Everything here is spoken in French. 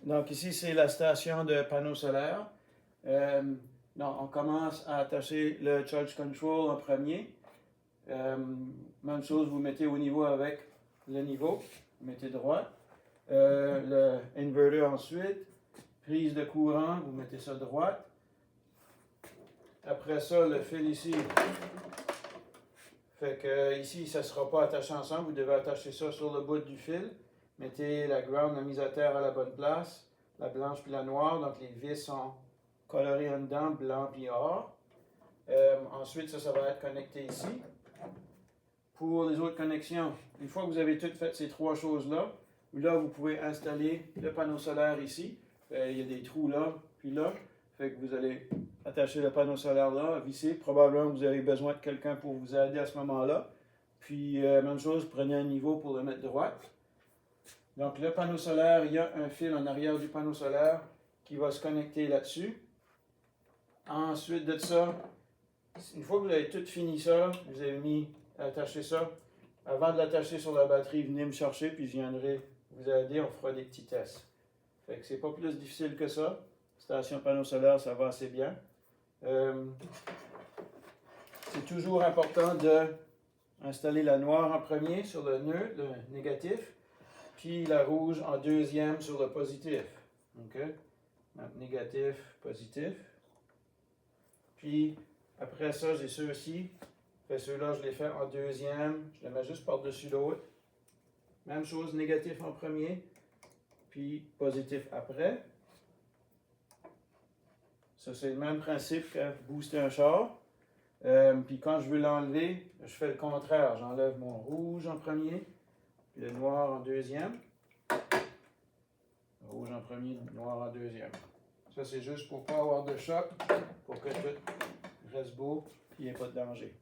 Donc ici, c'est la station de panneaux solaires. Donc, on commence à attacher le charge control en premier. Même chose, vous mettez au niveau avec le niveau. Vous mettez droit. Le inverter ensuite. Prise de courant, vous mettez ça droite. Après ça, le fil ici. Fait que ici, ça ne sera pas attaché ensemble. Vous devez attacher ça sur le bout du fil. Mettez la ground, la mise à terre à la bonne place. La blanche puis la noire. Donc les vis sont colorées en dedans, blanc puis or. Ensuite, ça va être connecté ici. Pour les autres connexions, une fois que vous avez toutes fait ces trois choses-là, là, vous pouvez installer le panneau solaire ici. Il y a des trous là, puis là. Fait que vous allez attacher le panneau solaire là, visser. Probablement, vous avez besoin de quelqu'un pour vous aider à ce moment-là. Puis, même chose, prenez un niveau pour le mettre droite. Donc, le panneau solaire, il y a un fil en arrière du panneau solaire qui va se connecter là-dessus. Ensuite de ça, une fois que vous avez tout fini ça, vous avez mis à attacher ça. Avant de l'attacher sur la batterie, venez me chercher, puis je viendrai vous aider. On fera des petits tests. Fait que c'est pas plus difficile que ça. Station panneau solaire, ça va assez bien. C'est toujours important d'installer la noire en premier sur le neutre, le négatif, puis la rouge en deuxième sur le positif. OK? Donc, négatif, positif. Puis, après ça, j'ai ceux-ci. Ceux-là, je les fais en deuxième. Je les mets juste par-dessus l'autre. Même chose, négatif en premier, puis positif après. Ça, c'est le même principe que booster un char. Puis quand je veux l'enlever, je fais le contraire. J'enlève mon rouge en premier, puis le noir en deuxième. Rouge en premier, noir en deuxième. Ça, c'est juste pour ne pas avoir de choc, pour que tout reste beau, puis il n'y ait pas de danger.